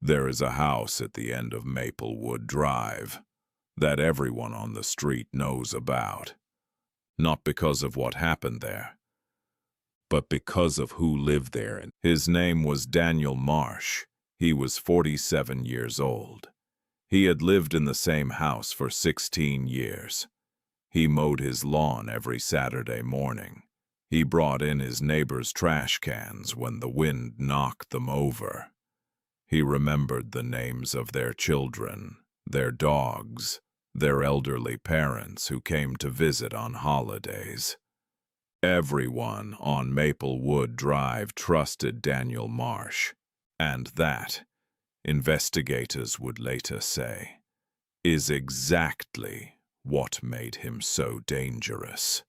There is a house at the end of Maplewood Drive that everyone on the street knows about. Not because of what happened there, but because of who lived there. His name was Daniel Marsh. He was 47 years old. He had lived in the same house for 16 years. He mowed his lawn every Saturday morning. He brought in his neighbor's trash cans when the wind knocked them over. He remembered the names of their children, their dogs, their elderly parents who came to visit on holidays. Everyone on Maplewood Drive trusted Daniel Marsh, and that, investigators would later say, is exactly what made him so dangerous.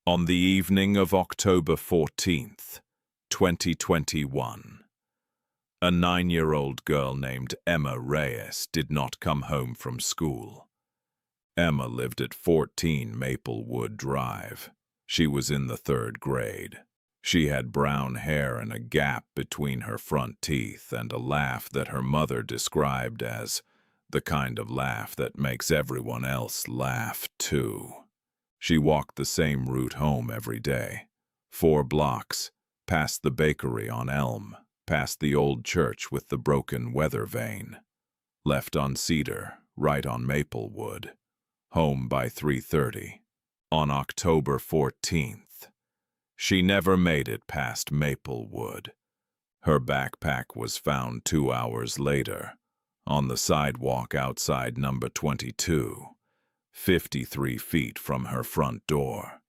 On the evening of October 14th, 2021, a 9-year-old girl named Emma Reyes did not come home from school. Emma lived at 14 Maplewood Drive. She was in the 3rd grade. She had brown hair and a gap between her front teeth and a laugh that her mother described as the kind of laugh that makes everyone else laugh too. She walked the same route home every day, 4 blocks, past the bakery on Elm, past the old church with the broken weather vane, left on Cedar, right on Maplewood, home by 3:30. On October 14th, she never made it past Maplewood. Her backpack was found 2 hours later, on the sidewalk outside number 22, 53 feet from her front door.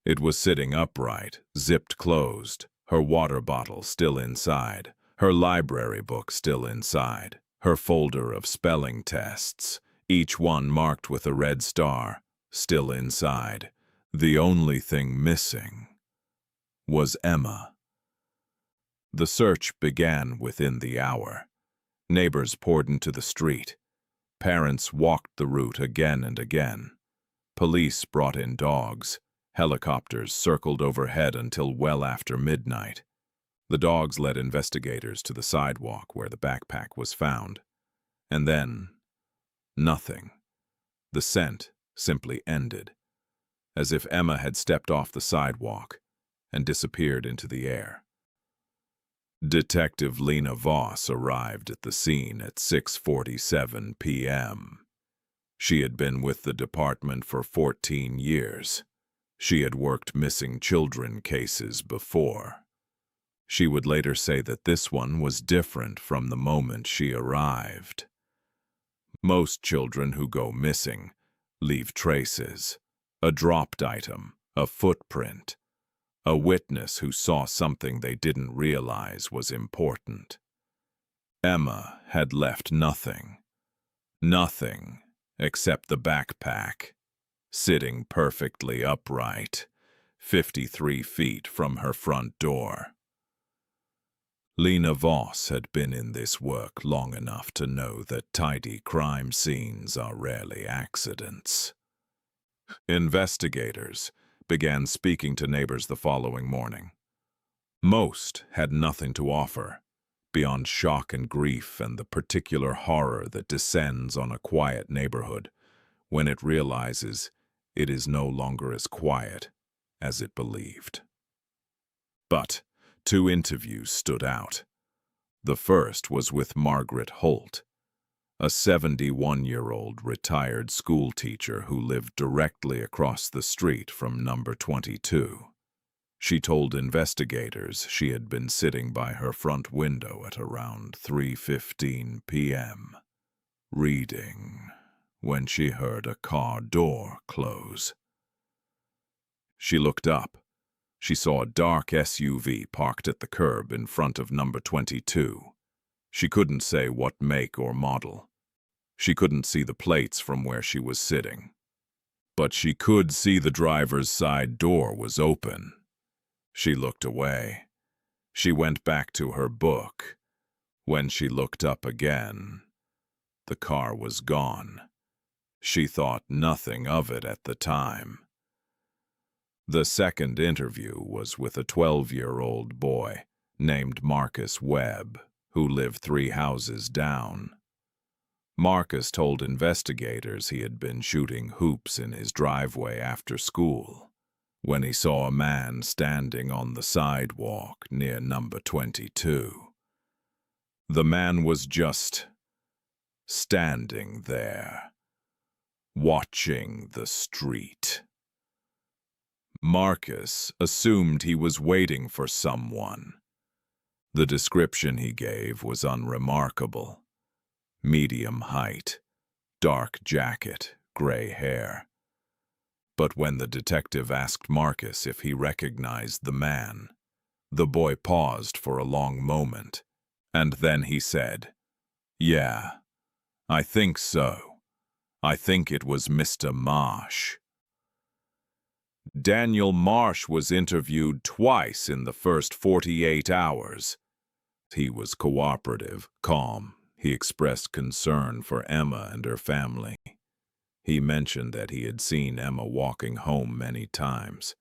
It was sitting upright, zipped closed, her water bottle still inside, her library book still inside, her folder of spelling tests, each one marked with a red star, still inside. The only thing missing was Emma. The search began within the hour. Neighbors poured into the street. Parents walked the route again and again. Police brought in dogs. Helicopters circled overhead until well after midnight. The dogs led investigators to the sidewalk where the backpack was found. And then, nothing. The scent simply ended, as if Emma had stepped off the sidewalk and disappeared into the air. Detective Lena Voss arrived at the scene at 6:47 p.m. She had been with the department for 14 years. She had worked missing children cases before. She would later say that this one was different from the moment she arrived. Most children who go missing leave traces, a dropped item, a footprint, a witness who saw something they didn't realize was important. Emma had left nothing. Nothing except the backpack, sitting perfectly upright, 53 feet from her front door. Lena Voss had been in this work long enough to know that tidy crime scenes are rarely accidents. Investigators began speaking to neighbors the following morning. Most had nothing to offer, beyond shock and grief and the particular horror that descends on a quiet neighborhood when it realizes it is no longer as quiet as it believed. But 2 interviews stood out. The first was with Margaret Holt, a 71-year-old retired school teacher who lived directly across the street from number 22. She told investigators she had been sitting by her front window at around 3:15 p.m., reading, when she heard a car door close. She looked up. She saw a dark SUV parked at the curb in front of number 22. She couldn't say what make or model. She couldn't see the plates from where she was sitting. But she could see the driver's side door was open. She looked away. She went back to her book. When she looked up again, the car was gone. She thought nothing of it at the time. The second interview was with a 12-year-old boy named Marcus Webb, who lived 3 houses down. Marcus told investigators he had been shooting hoops in his driveway after school when he saw a man standing on the sidewalk near number 22. The man was just standing there, watching the street. Marcus assumed he was waiting for someone. The description he gave was unremarkable. Medium height, dark jacket, gray hair. But when the detective asked Marcus if he recognized the man, the boy paused for a long moment, and then he said, "Yeah, I think so. I think it was Mr. Marsh." Daniel Marsh was interviewed twice in the first 48 hours. He was cooperative, calm. He expressed concern for Emma and her family. He mentioned that he had seen Emma walking home many times,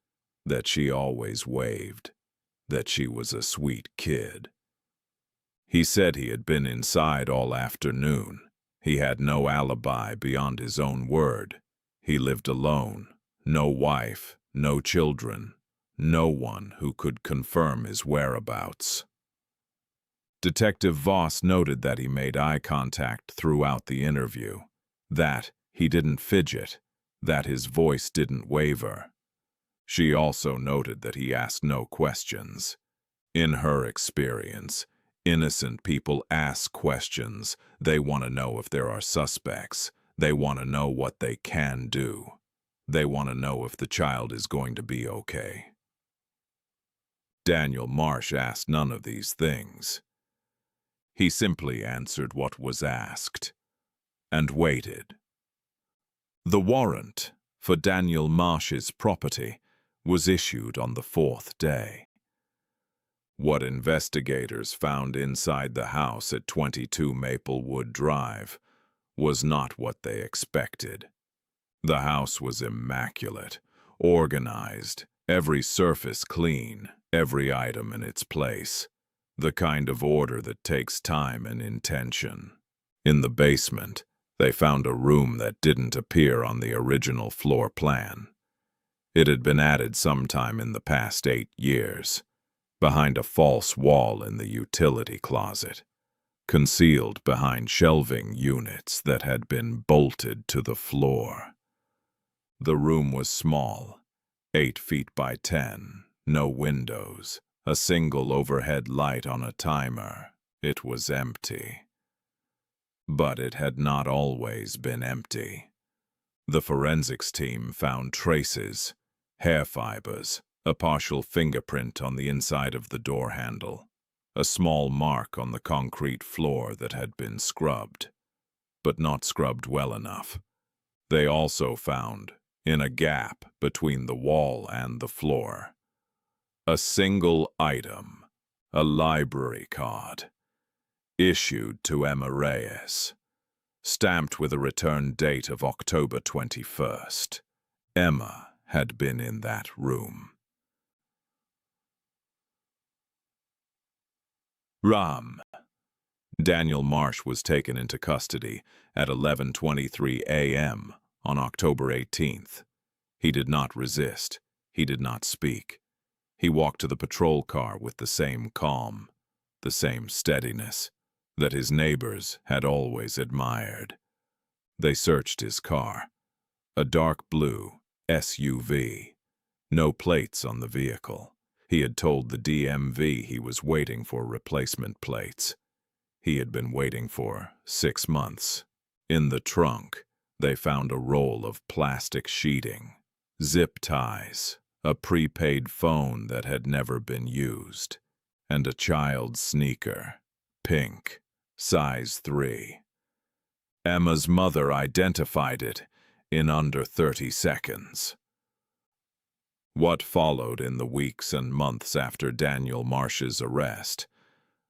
that she always waved, that she was a sweet kid. He said he had been inside all afternoon. He had no alibi beyond his own word. He lived alone, no wife, no children, no one who could confirm his whereabouts. Detective Voss noted that he made eye contact throughout the interview, that he didn't fidget, that his voice didn't waver. She also noted that he asked no questions. In her experience, innocent people ask questions. They want to know if there are suspects. They want to know what they can do. They want to know if the child is going to be okay. Daniel Marsh asked none of these things. He simply answered what was asked, and waited. The warrant for Daniel Marsh's property was issued on the 4th day. What investigators found inside the house at 22 Maplewood Drive was not what they expected. The house was immaculate, organized, every surface clean, every item in its place. The kind of order that takes time and intention. In the basement, they found a room that didn't appear on the original floor plan. It had been added sometime in the past 8 years, behind a false wall in the utility closet, concealed behind shelving units that had been bolted to the floor. The room was small, 8 feet by 10, no windows. A single overhead light on a timer. It was empty. But it had not always been empty. The forensics team found traces, hair fibers, a partial fingerprint on the inside of the door handle, a small mark on the concrete floor that had been scrubbed, but not scrubbed well enough. They also found, in a gap between the wall and the floor, a single item, a library card, issued to Emma Reyes, stamped with a return date of October 21st. Emma had been in that room. Ram. Daniel Marsh was taken into custody at 11:23 a.m. on October 18th. He did not resist. He did not speak. He walked to the patrol car with the same calm, the same steadiness that his neighbors had always admired. They searched his car, a dark blue SUV. No plates on the vehicle. He had told the DMV he was waiting for replacement plates. He had been waiting for 6 months. In the trunk, they found a roll of plastic sheeting, zip ties, a prepaid phone that had never been used, and a child's sneaker, pink, size 3. Emma's mother identified it in under 30 seconds. What followed in the weeks and months after Daniel Marsh's arrest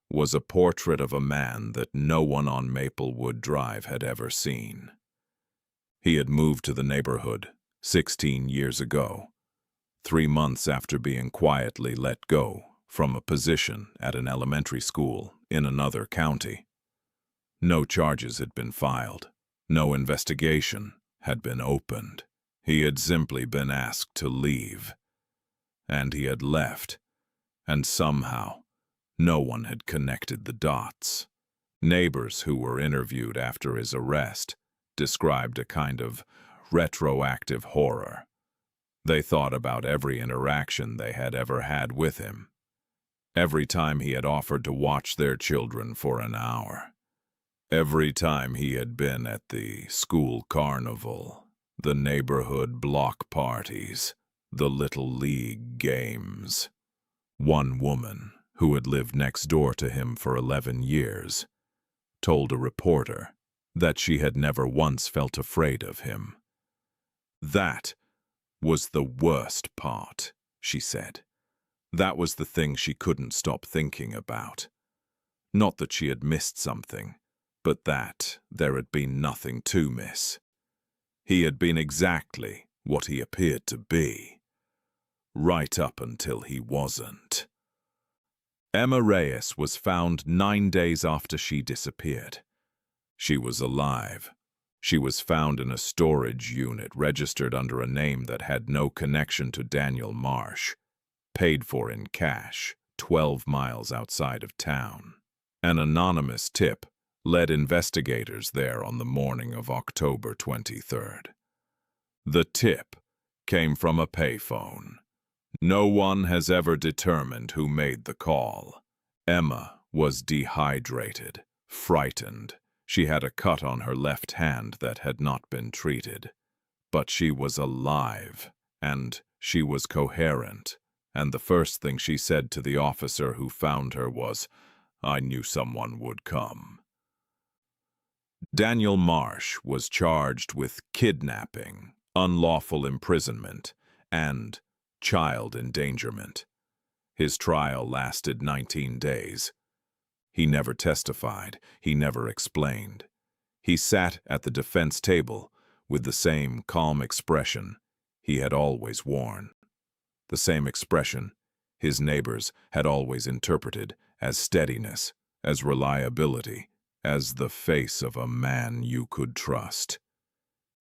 was a portrait of a man that no one on Maplewood Drive had ever seen. He had moved to the neighborhood 16 years ago, 3 months after being quietly let go from a position at an elementary school in another county. No charges had been filed. No investigation had been opened. He had simply been asked to leave. And he had left. And somehow, no one had connected the dots. Neighbors who were interviewed after his arrest described a kind of retroactive horror. They thought about every interaction they had ever had with him. Every time he had offered to watch their children for an hour. Every time he had been at the school carnival, the neighborhood block parties, the little league games. One woman, who had lived next door to him for 11 years, told a reporter that she had never once felt afraid of him. That was the worst part, she said. That was the thing she couldn't stop thinking about. Not that she had missed something, but that there had been nothing to miss. He had been exactly what he appeared to be, right up until he wasn't. Emma Reyes was found 9 days after she disappeared. She was alive. She was found in a storage unit registered under a name that had no connection to Daniel Marsh, paid for in cash, 12 miles outside of town. An anonymous tip led investigators there on the morning of October 23rd. The tip came from a payphone. No one has ever determined who made the call. Emma was dehydrated, frightened. She had a cut on her left hand that had not been treated. But she was alive, and she was coherent, and the first thing she said to the officer who found her was, "I knew someone would come." Daniel Marsh was charged with kidnapping, unlawful imprisonment, and child endangerment. His trial lasted 19 days. He never testified. He never explained. He sat at the defense table with the same calm expression he had always worn. The same expression his neighbors had always interpreted as steadiness, as reliability, as the face of a man you could trust.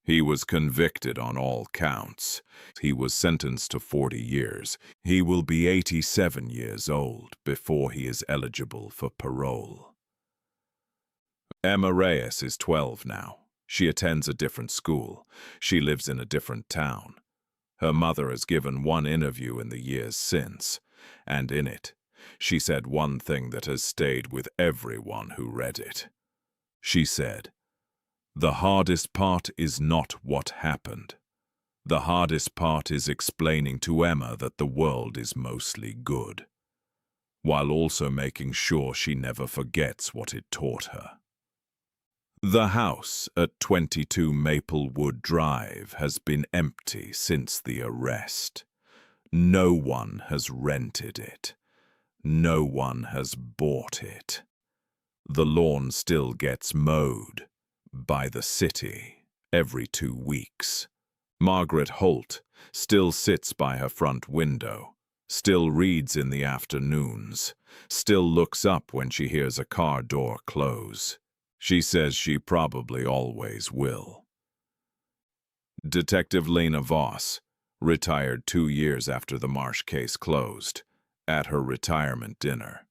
He was convicted on all counts. He was sentenced to 40 years. He will be 87 years old before he is eligible for parole. Emma Reyes is 12 now. She attends a different school. She lives in a different town. Her mother has given one interview in the years since, and in it, she said one thing that has stayed with everyone who read it. She said, "The hardest part is not what happened. The hardest part is explaining to Emma that the world is mostly good, while also making sure she never forgets what it taught her." The house at 22 Maplewood Drive has been empty since the arrest. No one has rented it. No one has bought it. The lawn still gets mowed by the city every 2 weeks. Margaret Holt still sits by her front window, still reads in the afternoons, still looks up when she hears a car door close. She says she probably always will. Detective Lena Voss retired 2 years after the Marsh case closed, at her retirement dinner.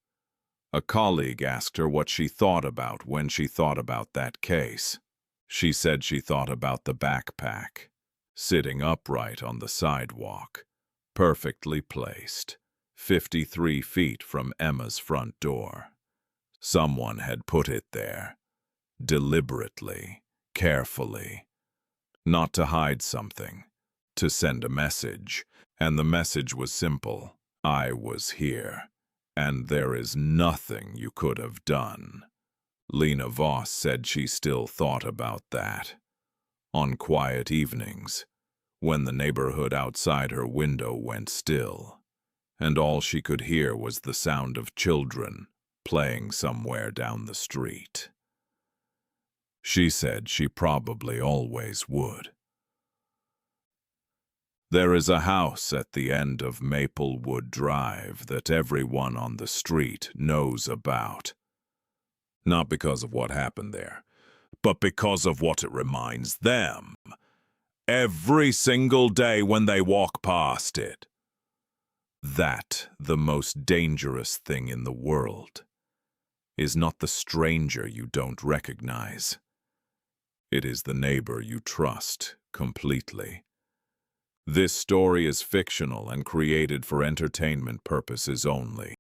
A colleague asked her what she thought about when she thought about that case. She said she thought about the backpack, sitting upright on the sidewalk, perfectly placed, 53 feet from Emma's front door. Someone had put it there, deliberately, carefully, not to hide something, to send a message, and the message was simple: I was here, and there is nothing you could have done. Lena Voss said she still thought about that. On quiet evenings, when the neighborhood outside her window went still, and all she could hear was the sound of children playing somewhere down the street. She said she probably always would. There is a house at the end of Maplewood Drive that everyone on the street knows about. Not because of what happened there, but because of what it reminds them every single day when they walk past it. That the most dangerous thing in the world is not the stranger you don't recognize. It is the neighbor you trust completely. This story is fictional and created for entertainment purposes only.